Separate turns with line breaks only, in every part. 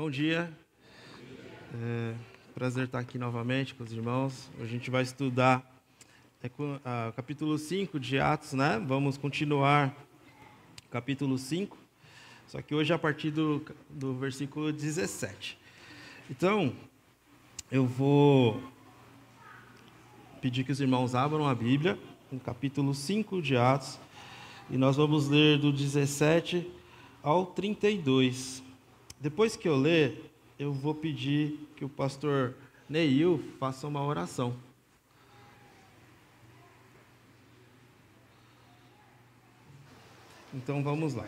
Bom dia, prazer estar aqui novamente com os irmãos. Hoje a gente vai estudar o capítulo 5 de Atos, né? Vamos continuar o capítulo 5, só que hoje a partir do versículo 17. Então, eu vou pedir que os irmãos abram a Bíblia, no capítulo 5 de Atos, e nós vamos ler do 17 ao 32. Depois que eu ler, eu vou pedir que o pastor Neil faça uma oração. Então vamos lá.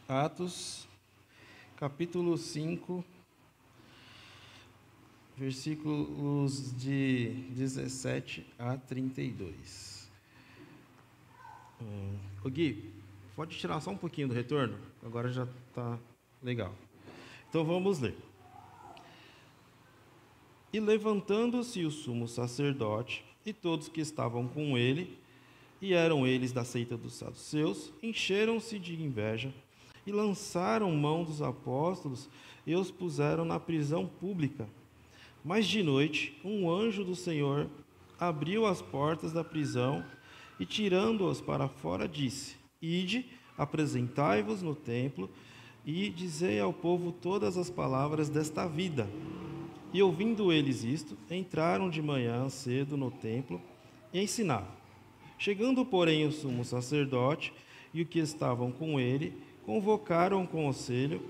Atos, capítulo 5, versículos de 17 a 32. Ô Gui, pode tirar só um pouquinho do retorno? Agora já está legal. Então vamos ler. E levantando-se o sumo sacerdote e todos que estavam com ele, e eram eles da seita dos saduceus, encheram-se de inveja e lançaram mão dos apóstolos e os puseram na prisão pública. Mas de noite, um anjo do Senhor abriu as portas da prisão e, tirando-os para fora, disse: Ide, apresentai-vos no templo e dizei ao povo todas as palavras desta vida. E, ouvindo eles isto, entraram de manhã cedo no templo e ensinavam. Chegando, porém, o sumo sacerdote e os que estavam com ele, convocaram o conselho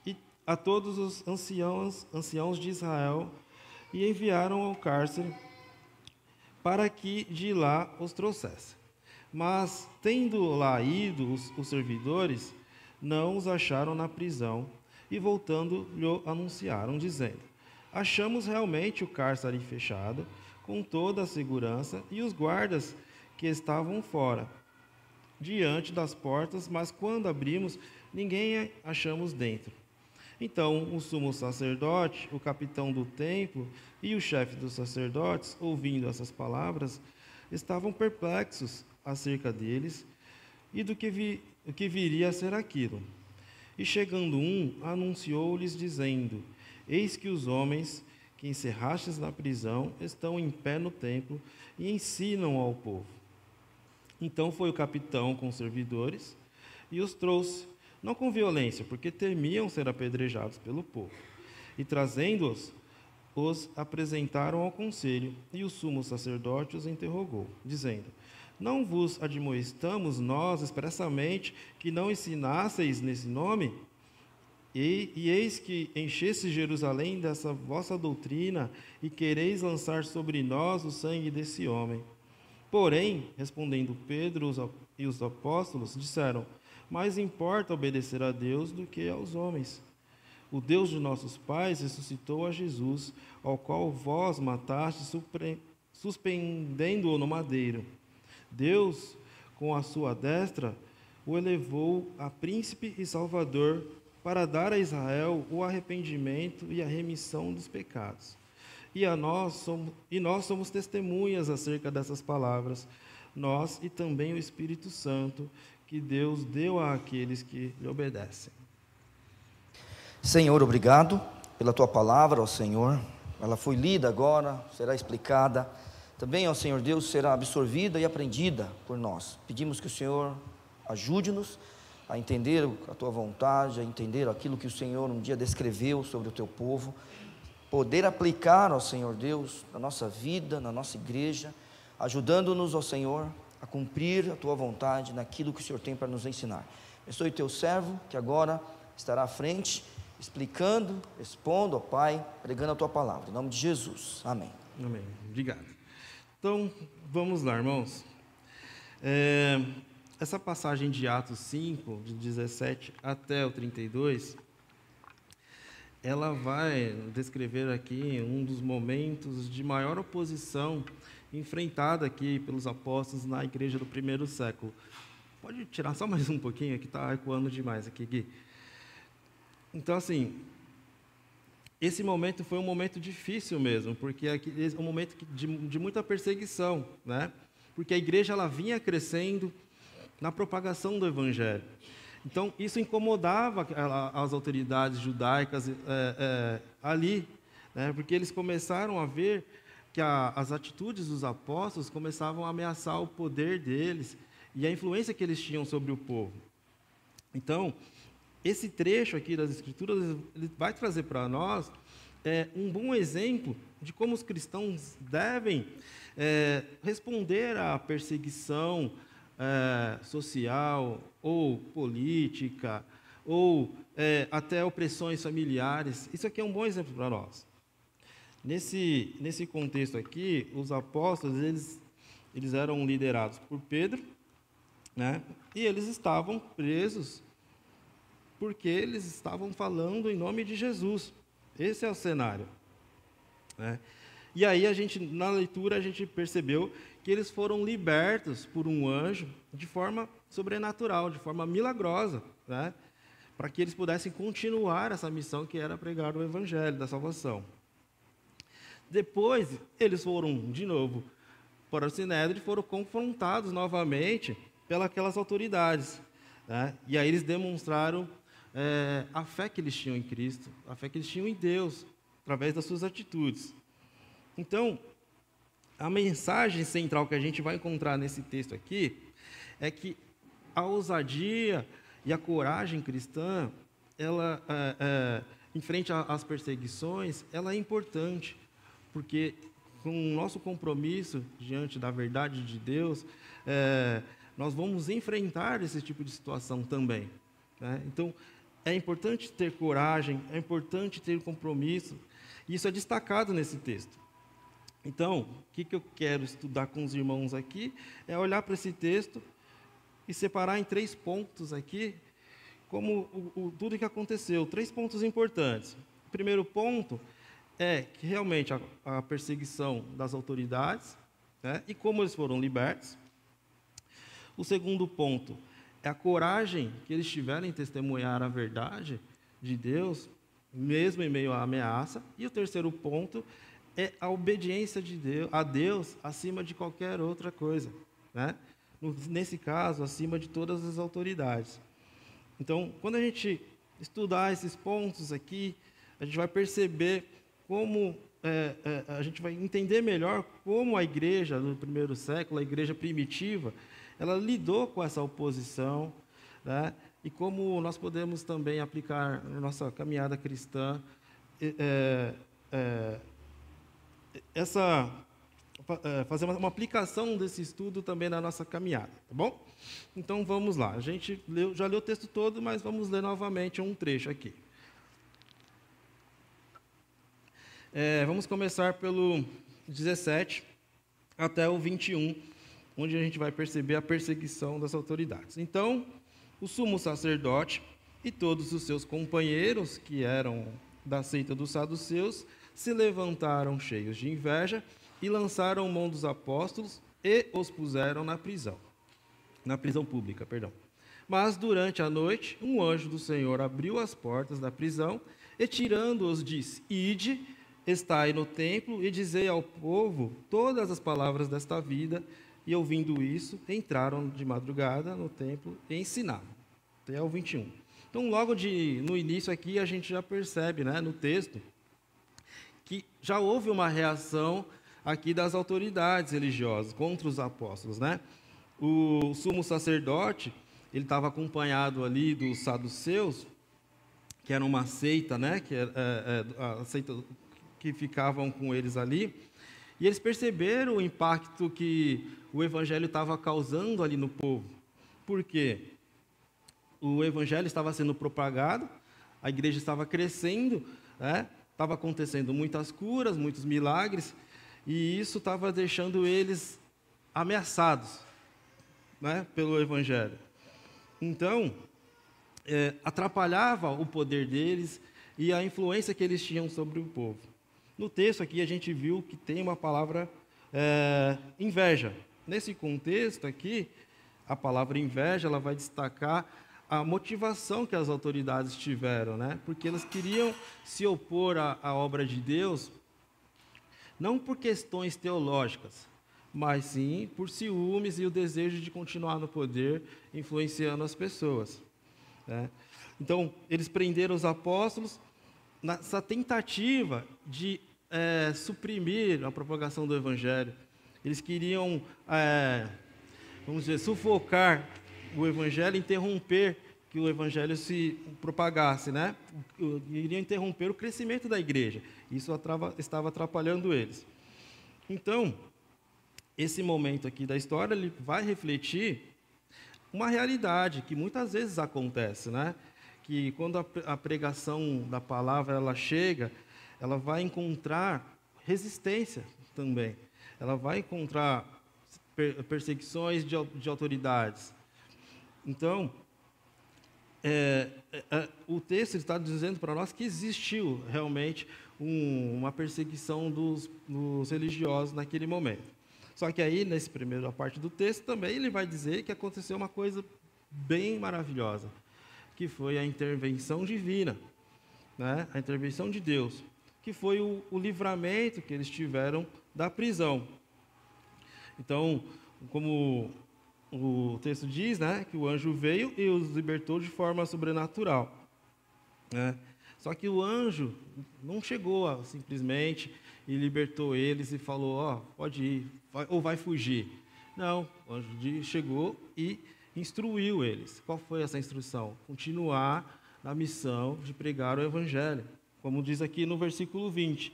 e a todos os anciãos de Israel, e enviaram ao cárcere para que de lá os trouxesse. Mas, tendo lá ido os servidores, não os acharam na prisão, e voltando lhe anunciaram, dizendo: Achamos realmente o cárcere fechado, com toda a segurança, e os guardas que estavam fora, diante das portas, mas quando abrimos, ninguém achamos dentro. Então, o sumo sacerdote, o capitão do templo e o chefe dos sacerdotes, ouvindo essas palavras, estavam perplexos acerca deles e do que viria a ser aquilo. E chegando anunciou-lhes, dizendo: Eis que os homens que encerrastes na prisão estão em pé no templo e ensinam ao povo. Então foi o capitão com os servidores e os trouxe, não com violência, porque temiam ser apedrejados pelo povo. E trazendo-os, os apresentaram ao conselho, e o sumo sacerdote os interrogou, dizendo: Não vos admoestamos nós expressamente que não ensinasseis nesse nome? E eis que enchesse Jerusalém dessa vossa doutrina, e quereis lançar sobre nós o sangue desse homem. Porém, respondendo Pedro e os apóstolos, disseram: Mais importa obedecer a Deus do que aos homens. O Deus de nossos pais ressuscitou a Jesus, ao qual vós matastes, suspendendo-o no madeiro. Deus, com a sua destra, o elevou a príncipe e salvador, para dar a Israel o arrependimento e a remissão dos pecados. E nós somos testemunhas acerca dessas palavras, nós e também o Espírito Santo, que Deus deu àqueles que lhe obedecem.
Senhor, obrigado pela Tua palavra, ó Senhor. Ela foi lida agora, será explicada. Também, ó Senhor Deus, será absorvida e aprendida por nós. Pedimos que o Senhor ajude-nos a entender a Tua vontade, a entender aquilo que o Senhor um dia descreveu sobre o Teu povo, poder aplicar, ó Senhor Deus, na nossa vida, na nossa igreja, ajudando-nos, ó Senhor, a cumprir a Tua vontade naquilo que o Senhor tem para nos ensinar. Abençoe o Teu servo, que agora estará à frente, explicando, expondo, ó Pai, pregando a Tua palavra. Em nome de Jesus. Amém.
Amém. Obrigado. Então, vamos lá, irmãos. Essa passagem de Atos 5, de 17 até o 32, ela vai descrever aqui um dos momentos de maior oposição enfrentada aqui pelos apóstolos na igreja do primeiro século. Pode tirar só mais um pouquinho, que está ecoando demais aqui, Gui. Então, assim, esse momento foi um momento difícil mesmo, porque é um momento de muita perseguição, né? porque a igreja ela vinha crescendo na propagação do evangelho. Então, isso incomodava as autoridades judaicas ali, né, porque eles começaram a ver que as atitudes dos apóstolos começavam a ameaçar o poder deles e a influência que eles tinham sobre o povo. Então, esse trecho aqui das Escrituras ele vai trazer para nós um bom exemplo de como os cristãos devem responder à perseguição social ou política ou até opressões familiares. Isso aqui é um bom exemplo para nós. Nesse contexto aqui, os apóstolos eles eram liderados por Pedro, né? E eles estavam presos porque eles estavam falando em nome de Jesus. Esse é o cenário, né? E aí na leitura a gente percebeu que eles foram libertos por um anjo de forma sobrenatural, de forma milagrosa, né? Para que eles pudessem continuar essa missão que era pregar o evangelho da salvação. Depois, eles foram de novo para o Sinédrio e foram confrontados novamente pelas autoridades, né? E aí eles demonstraram a fé que eles tinham em Cristo, a fé que eles tinham em Deus, através das suas atitudes. Então, a mensagem central que a gente vai encontrar nesse texto aqui é que a ousadia e a coragem cristã, ela, em frente às perseguições, ela é importante, porque com o nosso compromisso diante da verdade de Deus, nós vamos enfrentar esse tipo de situação também, né? Então, é importante ter coragem, é importante ter compromisso, e isso é destacado nesse texto. Então, o que eu quero estudar com os irmãos aqui é olhar para esse texto e separar em 3 pontos aqui, como tudo que aconteceu, 3 pontos importantes. O primeiro ponto é que realmente a perseguição das autoridades, né, e como eles foram libertos. O segundo ponto é a coragem que eles tiveram em testemunhar a verdade de Deus, mesmo em meio à ameaça. E o terceiro ponto é a obediência a Deus acima de qualquer outra coisa, né? Nesse caso, acima de todas as autoridades. Então, quando a gente estudar esses pontos aqui, a gente vai perceber como, a gente vai entender melhor como a igreja no primeiro século, a igreja primitiva, ela lidou com essa oposição, né? E como nós podemos também aplicar na nossa caminhada cristã fazer uma aplicação desse estudo também na nossa caminhada, tá bom? Então vamos lá, a gente já leu o texto todo, mas vamos ler novamente um trecho aqui. Vamos começar pelo 17 até o 21, onde a gente vai perceber a perseguição das autoridades. Então, o sumo sacerdote e todos os seus companheiros, que eram da seita dos saduceus, se levantaram cheios de inveja e lançaram mão dos apóstolos e os puseram na prisão pública, perdão. Mas durante a noite, um anjo do Senhor abriu as portas da prisão e, tirando-os, disse: Ide, estai no templo e dizei ao povo todas as palavras desta vida. E, ouvindo isso, entraram de madrugada no templo e ensinavam. Até o 21. Então, logo no início aqui, a gente já percebe, né, no texto, que já houve uma reação aqui das autoridades religiosas contra os apóstolos, né? O sumo sacerdote, ele estava acompanhado ali dos saduceus, que era uma seita, né? Que a seita que ficavam com eles ali. E eles perceberam o impacto que o evangelho estava causando ali no povo. Por quê? O evangelho estava sendo propagado, a igreja estava crescendo, né? Estava acontecendo muitas curas, muitos milagres, e isso estava deixando eles ameaçados, né, pelo evangelho. Então, atrapalhava o poder deles e a influência que eles tinham sobre o povo. No texto aqui a gente viu que tem uma palavra inveja. Nesse contexto aqui, a palavra inveja ela vai destacar a motivação que as autoridades tiveram, né? Porque elas queriam se opor à obra de Deus, não por questões teológicas, mas sim por ciúmes e o desejo de continuar no poder, influenciando as pessoas, né? Então, eles prenderam os apóstolos nessa tentativa de suprimir a propagação do Evangelho. Eles queriam, vamos dizer, sufocar o Evangelho, interromper que o Evangelho se propagasse, né? Iriam interromper o crescimento da igreja. Isso estava atrapalhando eles. Então, esse momento aqui da história, ele vai refletir uma realidade que muitas vezes acontece, né? Que quando a pregação da palavra ela chega, ela vai encontrar resistência também. Ela vai encontrar perseguições de autoridades. Então, o texto está dizendo para nós que existiu realmente uma perseguição dos religiosos naquele momento. Só que aí, nessa primeira parte do texto, também ele vai dizer que aconteceu uma coisa bem maravilhosa, que foi a intervenção divina, né? A intervenção de Deus, que foi o livramento que eles tiveram da prisão. Então, como o texto diz, né, que o anjo veio e os libertou de forma sobrenatural, né? Só que o anjo não chegou simplesmente e libertou eles e falou, pode ir, ou vai fugir. Não, o anjo chegou e instruiu eles. Qual foi essa instrução? Continuar na missão de pregar o Evangelho. Como diz aqui no versículo 20.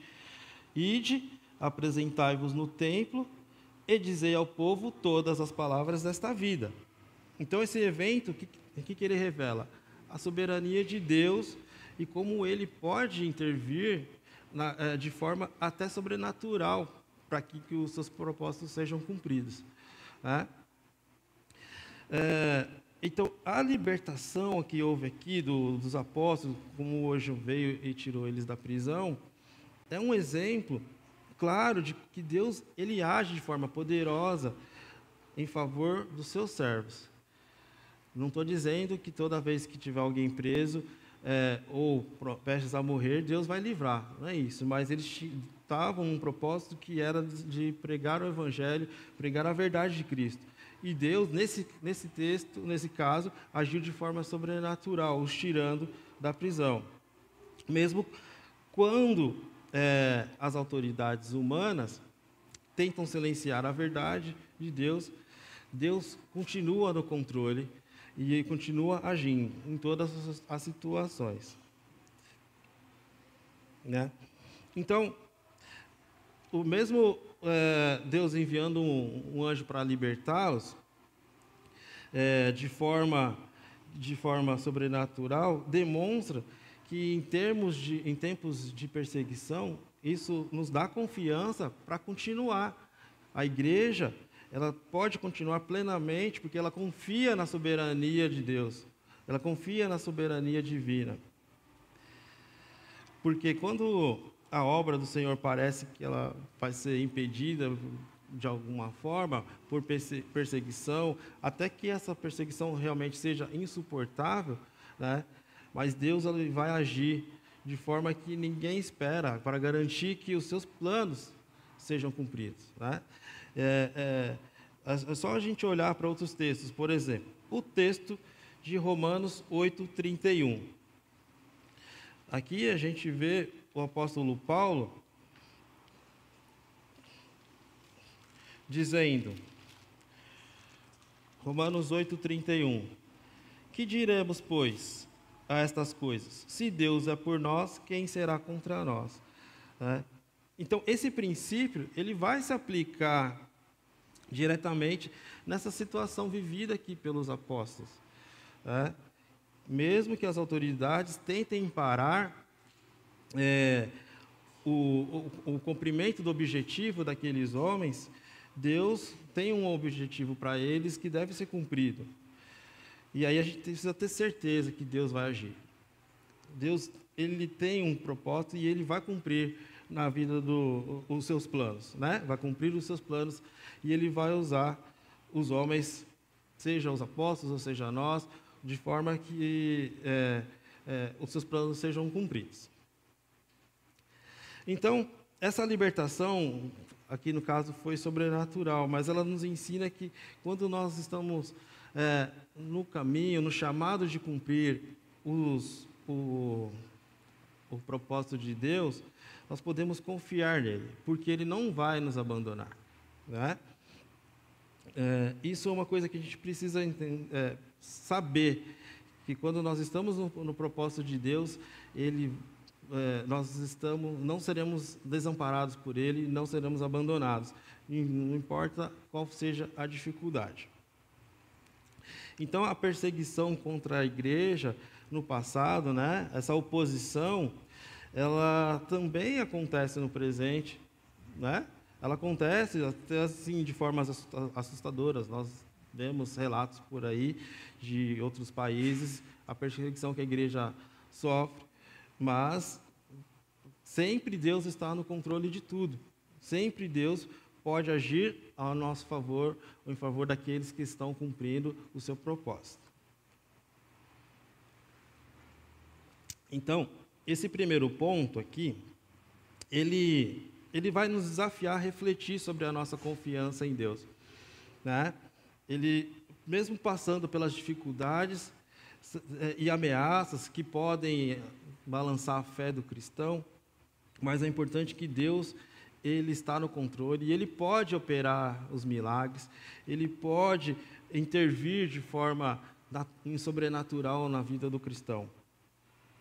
Ide, apresentai-vos no templo e dizei ao povo todas as palavras desta vida. Então, esse evento, o que ele revela? A soberania de Deus e como ele pode intervir de forma até sobrenatural para que os seus propósitos sejam cumpridos, né? Então, a libertação que houve aqui dos apóstolos, como o anjo veio e tirou eles da prisão, é um exemplo claro de que Deus ele age de forma poderosa em favor dos seus servos. Não estou dizendo que toda vez que tiver alguém preso ou prestes a morrer, Deus vai livrar, não é isso. Mas eles estavam num propósito que era de pregar o Evangelho, pregar a verdade de Cristo. E Deus, nesse texto, nesse caso, agiu de forma sobrenatural, os tirando da prisão. Mesmo quando as autoridades humanas tentam silenciar a verdade de Deus, Deus continua no controle e ele continua agindo em todas as situações, né? Então, o mesmo Deus enviando um anjo para libertá-los de forma sobrenatural, demonstra que em tempos de perseguição, isso nos dá confiança para continuar. A igreja, ela pode continuar plenamente, porque ela confia na soberania de Deus, ela confia na soberania divina. Porque quando a obra do Senhor parece que ela vai ser impedida de alguma forma por perseguição, até que essa perseguição realmente seja insuportável, né? Mas Deus ele vai agir de forma que ninguém espera, para garantir que os seus planos sejam cumpridos, né? É só a gente olhar para outros textos, por exemplo, o texto de Romanos 8:31. Aqui a gente vê o apóstolo Paulo dizendo, Romanos 8:31, que diremos, pois, a estas coisas? Se Deus é por nós, quem será contra nós? Então, esse princípio, ele vai se aplicar diretamente nessa situação vivida aqui pelos apóstolos. Mesmo que as autoridades tentem parar o cumprimento do objetivo daqueles homens, Deus tem um objetivo para eles que deve ser cumprido. E aí a gente precisa ter certeza que Deus vai agir. Deus, ele tem um propósito e ele vai cumprir na vida os seus planos, né? Vai cumprir os seus planos e ele vai usar os homens, seja os apóstolos ou seja nós, de forma que os seus planos sejam cumpridos. Então, essa libertação aqui no caso foi sobrenatural, mas ela nos ensina que quando nós estamos no caminho, no chamado de cumprir o propósito de Deus, nós podemos confiar nele, porque ele não vai nos abandonar, né? Isso é uma coisa que a gente precisa saber, que quando nós estamos no propósito de Deus, não seremos desamparados por ele, não seremos abandonados, não importa qual seja a dificuldade. Então, a perseguição contra a igreja no passado, né, essa oposição, ela também acontece no presente, né? Ela acontece até assim de formas assustadoras. Nós vemos relatos por aí de outros países, a perseguição que a igreja sofre, mas sempre Deus está no controle de tudo. Sempre Deus pode agir a nosso favor ou em favor daqueles que estão cumprindo o seu propósito. Então, esse primeiro ponto aqui, ele vai nos desafiar a refletir sobre a nossa confiança em Deus, né? Ele, mesmo passando pelas dificuldades e ameaças que podem balançar a fé do cristão, mas é importante que Deus, ele está no controle e ele pode operar os milagres, ele pode intervir de forma sobrenatural na vida do cristão,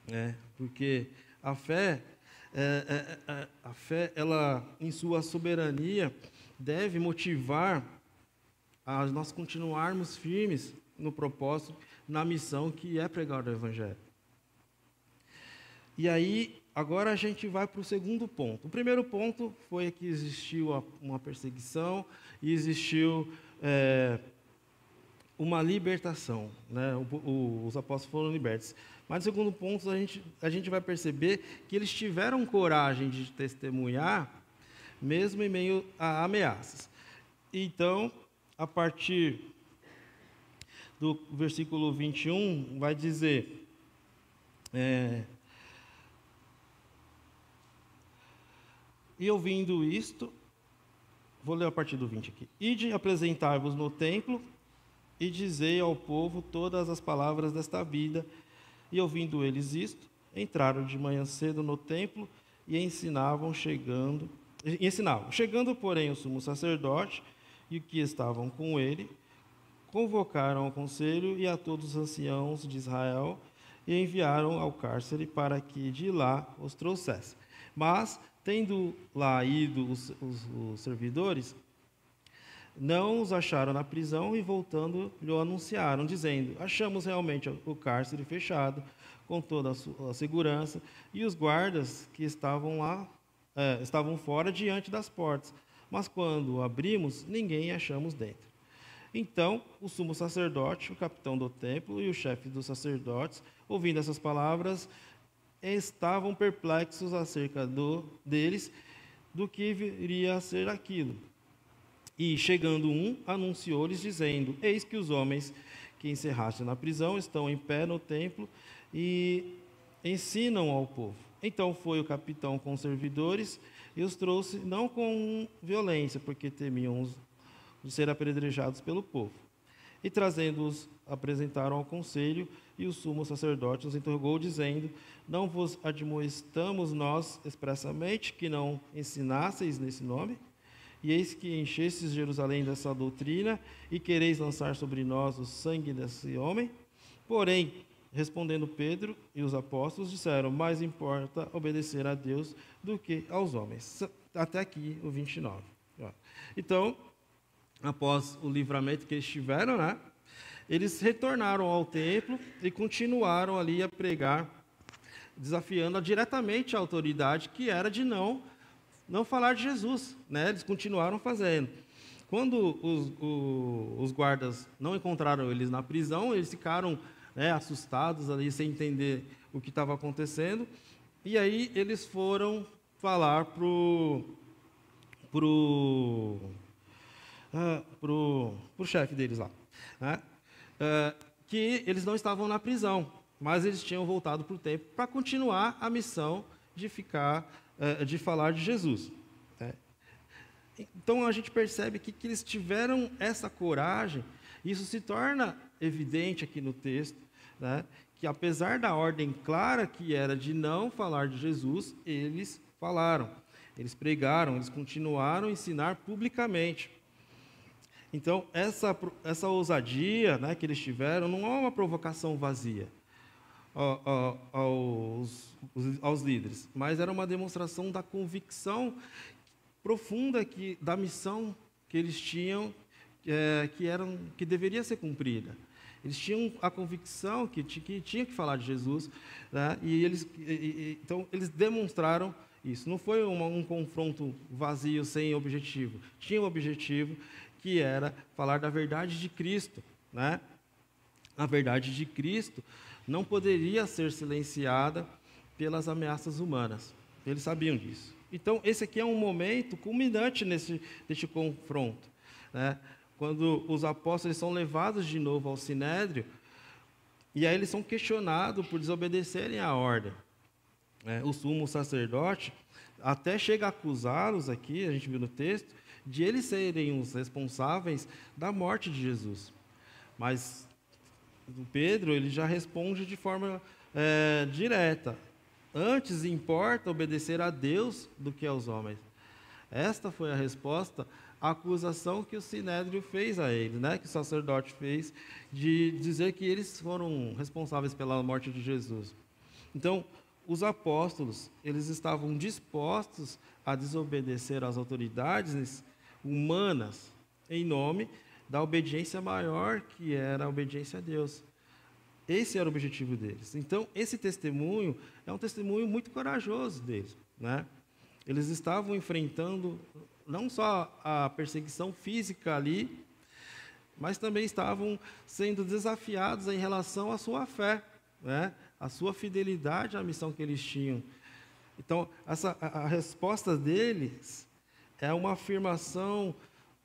né? Porque a fé, ela, em sua soberania, deve motivar a nós continuarmos firmes no propósito, na missão que é pregar o Evangelho. E aí, agora a gente vai para o segundo ponto. O primeiro ponto foi que existiu uma perseguição e existiu uma libertação, né? Os apóstolos foram libertos. Mas no segundo ponto, a gente vai perceber que eles tiveram coragem de testemunhar, mesmo em meio a ameaças. Então, a partir do versículo 21, vai dizer... E ouvindo isto, vou ler a partir do 20 aqui. Ide apresentar-vos no templo e dizei ao povo todas as palavras desta vida. E ouvindo eles isto, entraram de manhã cedo no templo e ensinavam. Chegando, porém, o sumo sacerdote e os que estavam com ele, convocaram ao conselho e a todos os anciãos de Israel e enviaram ao cárcere para que de lá os trouxesse. Mas, tendo lá ido os servidores, não os acharam na prisão e, voltando, lhe anunciaram, dizendo: achamos realmente o cárcere fechado, com toda a segurança, e os guardas que estavam lá, estavam fora diante das portas. Mas quando o abrimos, ninguém achamos dentro. Então, o sumo sacerdote, o capitão do templo e o chefe dos sacerdotes, ouvindo essas palavras, estavam perplexos acerca deles, do que viria a ser aquilo. E, chegando anunciou-lhes, dizendo: eis que os homens que encerraste na prisão estão em pé no templo e ensinam ao povo. Então foi o capitão com os servidores e os trouxe, não com violência, porque temiam de ser apedrejados pelo povo. E trazendo-os, apresentaram ao conselho, e o sumo sacerdote os interrogou, dizendo: não vos admoestamos nós expressamente que não ensinasseis nesse nome? E eis que enchestes Jerusalém dessa doutrina, e quereis lançar sobre nós o sangue desse homem? Porém, respondendo Pedro e os apóstolos, disseram: mais importa obedecer a Deus do que aos homens. Até aqui, o 29. Então, após o livramento que eles tiveram, né, eles retornaram ao templo e continuaram ali a pregar, desafiando diretamente a autoridade, que era de não falar de Jesus, né? Eles continuaram fazendo. Quando os guardas não encontraram eles na prisão, eles ficaram, né, assustados ali, sem entender o que estava acontecendo, e aí eles foram falar pro chefe deles lá, né? Que eles não estavam na prisão, mas eles tinham voltado para o templo para continuar a missão de falar de Jesus, né? Então a gente percebe que eles tiveram essa coragem, isso se torna evidente aqui no texto, né? Que apesar da ordem clara que era de não falar de Jesus, eles falaram, eles pregaram, eles continuaram a ensinar publicamente. Então, essa ousadia, né, que eles tiveram não é uma provocação vazia aos líderes, mas era uma demonstração da convicção profunda da missão que eles tinham, que deveria ser cumprida. Eles tinham a convicção que tinha que falar de Jesus, né, então eles demonstraram isso. Não foi um confronto vazio, sem objetivo. Tinha um objetivo, que era falar da verdade de Cristo, né? A verdade de Cristo não poderia ser silenciada pelas ameaças humanas. Eles sabiam disso. Então, esse aqui é um momento culminante neste confronto, né? Quando os apóstolos são levados de novo ao Sinédrio, e aí eles são questionados por desobedecerem à ordem. O sumo sacerdote até chega a acusá-los aqui, a gente viu no texto, de eles serem os responsáveis da morte de Jesus. Mas o Pedro, ele já responde de forma direta. Antes importa obedecer a Deus do que aos homens. Esta foi a resposta à acusação que o Sinédrio fez a eles, né? Que o sacerdote fez, de dizer que eles foram responsáveis pela morte de Jesus. Então, os apóstolos, eles estavam dispostos a desobedecer às autoridades humanas em nome da obediência maior, que era a obediência a Deus. Esse era o objetivo deles. Então, esse testemunho é um testemunho muito corajoso deles, né? Eles estavam enfrentando não só a perseguição física ali, mas também estavam sendo desafiados em relação à sua fé, né? A sua fidelidade à missão que eles tinham. Então, a resposta deles é uma afirmação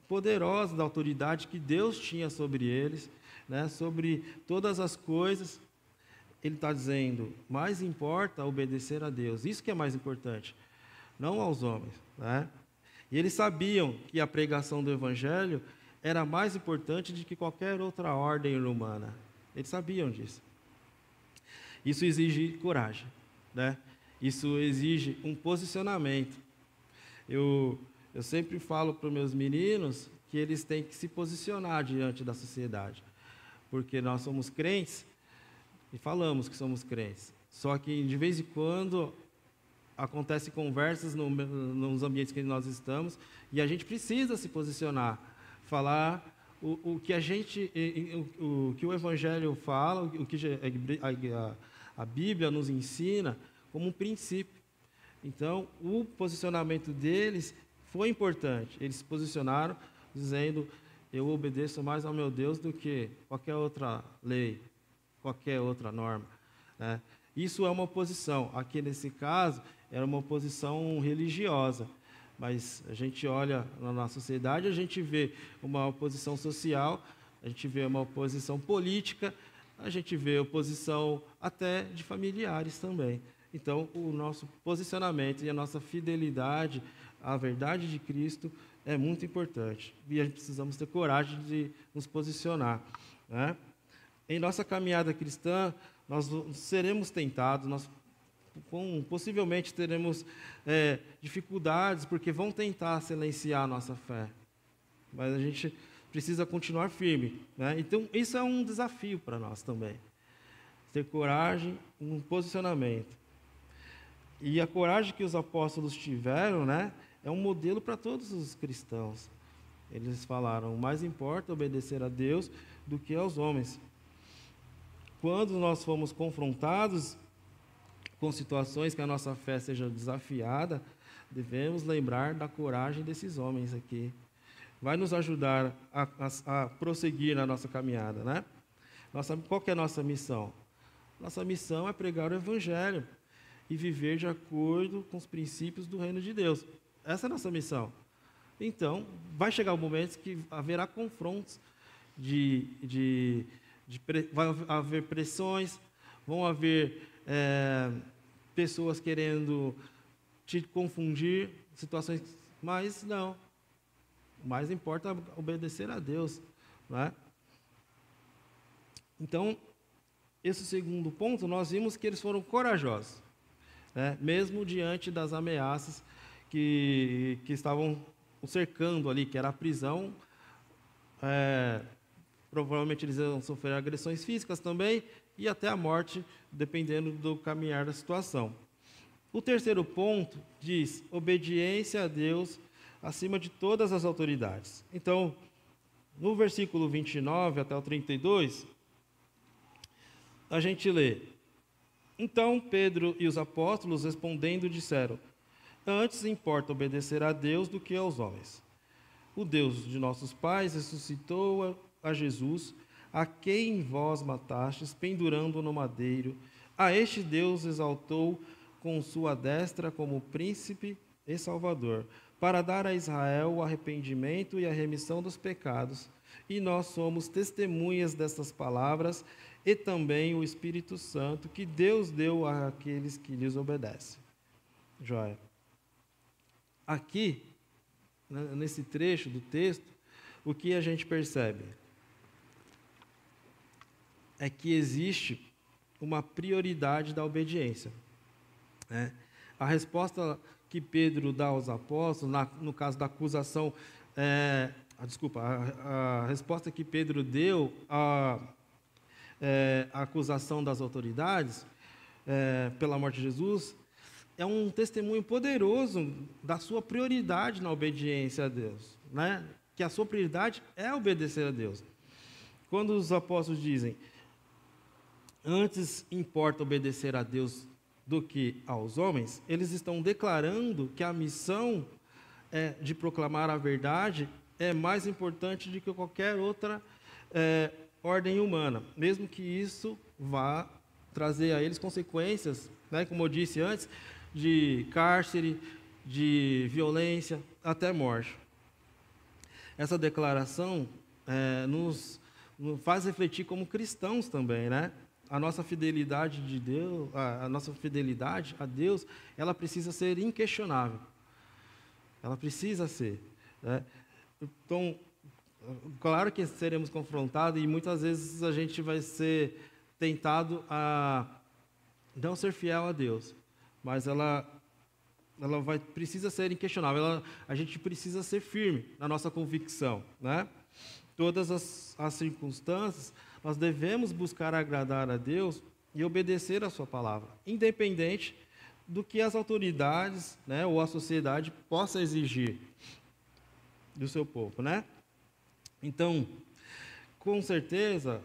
poderosa da autoridade que Deus tinha sobre eles, né? Sobre todas as coisas. Ele está dizendo, mais importa obedecer a Deus. Isso que é mais importante, não aos homens, né? E eles sabiam que a pregação do Evangelho era mais importante do que qualquer outra ordem humana. Eles sabiam disso. Isso exige coragem, né? Isso exige um posicionamento. Eu sempre falo para os meus meninos que eles têm que se posicionar diante da sociedade, porque nós somos crentes e falamos que somos crentes. Só que de vez em quando acontecem conversas nos ambientes que nós estamos e a gente precisa se posicionar, falar o que o Evangelho fala, o que a Bíblia nos ensina como um princípio. Então, o posicionamento deles foi importante. Eles se posicionaram dizendo, eu obedeço mais ao meu Deus do que qualquer outra lei, qualquer outra norma, né? Isso é uma posição. Aqui, nesse caso, era uma posição religiosa. Mas a gente olha na nossa sociedade, a gente vê uma oposição social, a gente vê uma oposição política, a gente vê oposição até de familiares também. Então, o nosso posicionamento e a nossa fidelidade à verdade de Cristo é muito importante. E a gente precisamos ter coragem de nos posicionar, né? Em nossa caminhada cristã, nós seremos tentados, nós possivelmente teremos dificuldades, porque vão tentar silenciar a nossa fé. Mas a gente precisa continuar firme, né? Então, isso é um desafio para nós também. Ter coragem, um posicionamento. E a coragem que os apóstolos tiveram, né, é um modelo para todos os cristãos. Eles falaram, mais importa obedecer a Deus do que aos homens. Quando nós fomos confrontados com situações que a nossa fé seja desafiada, devemos lembrar da coragem desses homens aqui. Vai nos ajudar a prosseguir na nossa caminhada, né? Qual que é a nossa missão? Nossa missão é pregar o Evangelho e viver de acordo com os princípios do reino de Deus. Essa é a nossa missão. Então, vai chegar um momento que haverá confrontos, vai haver pressões, vão haver pessoas querendo te confundir, situações, mas não. mais importa obedecer a Deus, né? Então, esse segundo ponto, nós vimos que eles foram corajosos, né? Mesmo diante das ameaças que estavam o cercando ali, que era a prisão. Provavelmente eles iam sofrer agressões físicas também e até a morte, dependendo do caminhar da situação. O terceiro ponto diz obediência a Deus acima de todas as autoridades. Então, no versículo 29 até o 32, a gente lê: Então Pedro e os apóstolos respondendo disseram: Antes importa obedecer a Deus do que aos homens. O Deus de nossos pais ressuscitou a Jesus, a quem vós matastes, pendurando no madeiro. A este Deus exaltou com sua destra como príncipe e salvador, para dar a Israel o arrependimento e a remissão dos pecados. E nós somos testemunhas dessas palavras e também o Espírito Santo que Deus deu àqueles que lhes obedecem. Joia. Aqui, nesse trecho do texto, o que a gente percebe é que existe uma prioridade da obediência, né? A resposta que Pedro dá aos apóstolos, no caso da acusação, a resposta que Pedro deu à acusação das autoridades pela morte de Jesus, é um testemunho poderoso da sua prioridade na obediência a Deus, né? Que a sua prioridade é obedecer a Deus. Quando os apóstolos dizem: Antes importa obedecer a Deus do que aos homens, eles estão declarando que a missão de proclamar a verdade é mais importante do que qualquer outra ordem humana, mesmo que isso vá trazer a eles consequências, né, como eu disse antes, de cárcere, de violência, até morte. Essa declaração nos faz refletir como cristãos também, né? A nossa fidelidade de Deus, a nossa fidelidade a Deus, ela precisa ser inquestionável. Ela precisa ser, né? Então, claro que seremos confrontados e muitas vezes a gente vai ser tentado a não ser fiel a Deus, mas ela precisa ser inquestionável. A gente precisa ser firme na nossa convicção, né? Todas as circunstâncias, nós devemos buscar agradar a Deus e obedecer a sua palavra, independente do que as autoridades, né, ou a sociedade possa exigir do seu povo, né? Então, com certeza,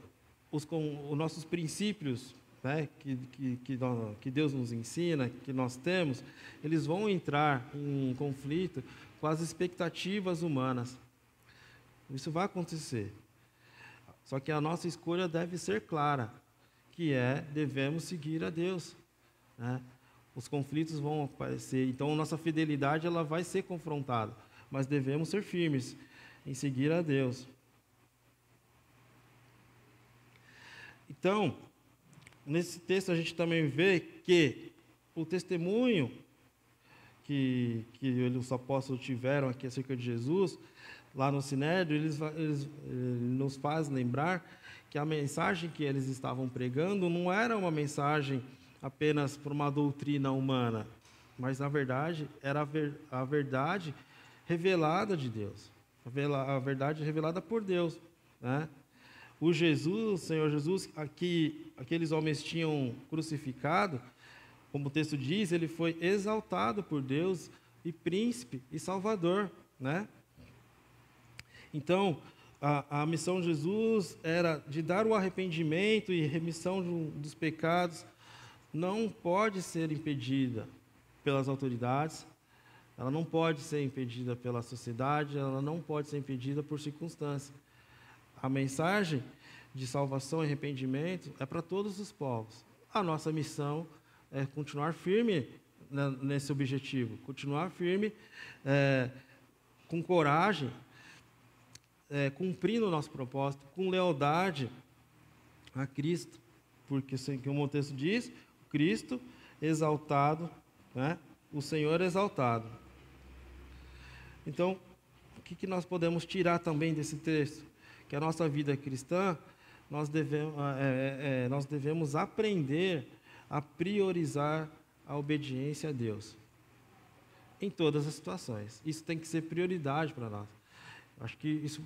os nossos princípios, né, que Deus nos ensina, que nós temos, eles vão entrar em conflito com as expectativas humanas. Isso vai acontecer. Só que a nossa escolha deve ser clara, que devemos seguir a Deus, né? Os conflitos vão aparecer, então nossa fidelidade ela vai ser confrontada, mas devemos ser firmes em seguir a Deus. Então, nesse texto a gente também vê que o testemunho que os apóstolos tiveram aqui acerca de Jesus, lá no Sinédrio, eles nos faz lembrar que a mensagem que eles estavam pregando não era uma mensagem apenas para uma doutrina humana, mas, na verdade, era a verdade revelada de Deus, a verdade revelada por Deus, né? O Senhor Jesus, aqueles homens tinham crucificado, como o texto diz, ele foi exaltado por Deus e príncipe e salvador, né? Então, a missão de Jesus era de dar o arrependimento e remissão dos pecados, não pode ser impedida pelas autoridades, ela não pode ser impedida pela sociedade, ela não pode ser impedida por circunstâncias. A mensagem de salvação e arrependimento é para todos os povos. A nossa missão é continuar firme nesse objetivo, continuar firme com coragem, cumprindo o nosso propósito, com lealdade a Cristo, porque, como o texto diz, Cristo exaltado, né? O Senhor exaltado. Então, que nós podemos tirar também desse texto? Que a nossa vida cristã, nós devemos aprender a priorizar a obediência a Deus em todas as situações. Isso tem que ser prioridade para nós. Acho que isso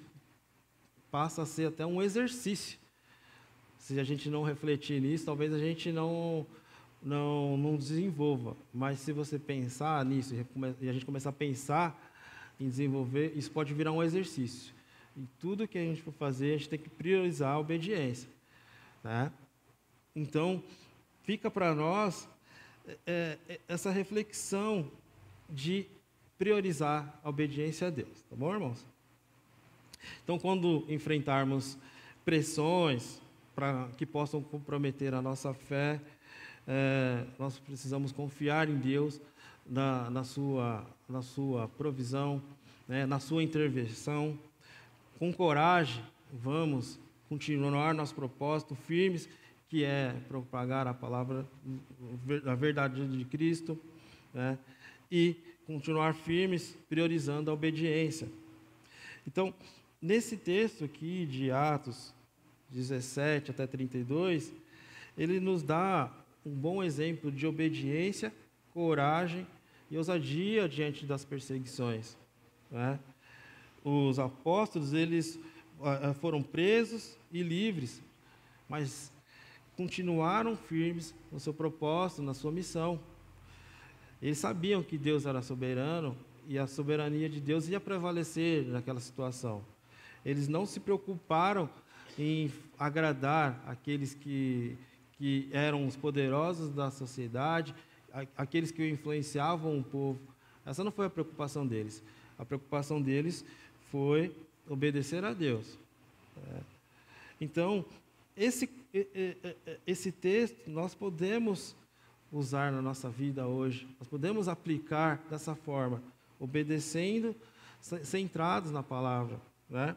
passa a ser até um exercício. Se a gente não refletir nisso, talvez a gente não desenvolva. Mas se você pensar nisso e a gente começar a pensar em desenvolver, isso pode virar um exercício. E tudo que a gente for fazer, a gente tem que priorizar a obediência, né? Então, fica para nós essa reflexão de priorizar a obediência a Deus, tá bom, irmãos? Então, quando enfrentarmos pressões que possam comprometer a nossa fé, nós precisamos confiar em Deus, na sua provisão, né, na sua intervenção. Com coragem, vamos continuar nosso propósito firmes, que é propagar a palavra, a verdade de Cristo, né, e continuar firmes, priorizando a obediência. Então, nesse texto aqui de Atos 17 até 32, ele nos dá um bom exemplo de obediência, coragem e ousadia diante das perseguições, né? Os apóstolos, eles foram presos e livres, mas continuaram firmes no seu propósito, na sua missão. Eles sabiam que Deus era soberano e a soberania de Deus ia prevalecer naquela situação. Eles não se preocuparam em agradar aqueles que eram os poderosos da sociedade, aqueles que influenciavam o povo. Essa não foi a preocupação deles. A preocupação deles foi obedecer a Deus. Então, esse texto nós podemos usar na nossa vida hoje, nós podemos aplicar dessa forma, obedecendo, centrados na palavra, né?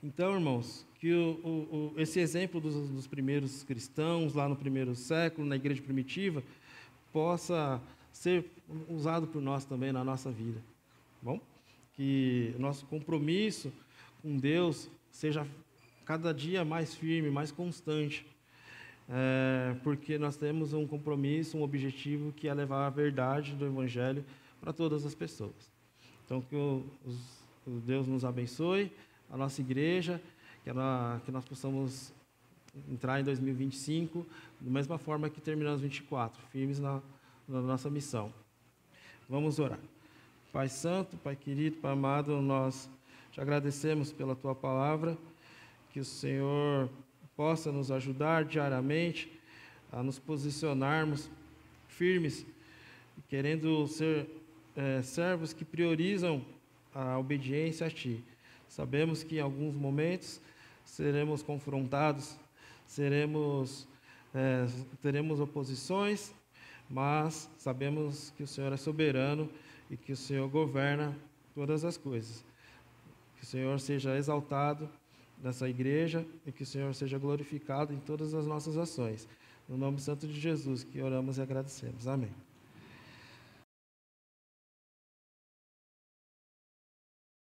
Então, irmãos, que esse exemplo dos primeiros cristãos, lá no primeiro século, na igreja primitiva, possa ser usado por nós também na nossa vida. Bom? Que o nosso compromisso com Deus seja cada dia mais firme, mais constante, porque nós temos um compromisso, um objetivo que é levar a verdade do Evangelho para todas as pessoas. Então, que o Deus nos abençoe, a nossa igreja, que nós possamos entrar em 2025 da mesma forma que terminamos 24, firmes na nossa missão. Vamos orar. Pai Santo, Pai querido, Pai amado, nós te agradecemos pela Tua palavra, que o Senhor possa nos ajudar diariamente a nos posicionarmos firmes, querendo ser servos que priorizam a obediência a Ti. Sabemos que em alguns momentos seremos confrontados, teremos oposições, mas sabemos que o Senhor é soberano e que o Senhor governa todas as coisas. Que o Senhor seja exaltado nessa igreja e que o Senhor seja glorificado em todas as nossas ações. No nome santo de Jesus que oramos e agradecemos. Amém.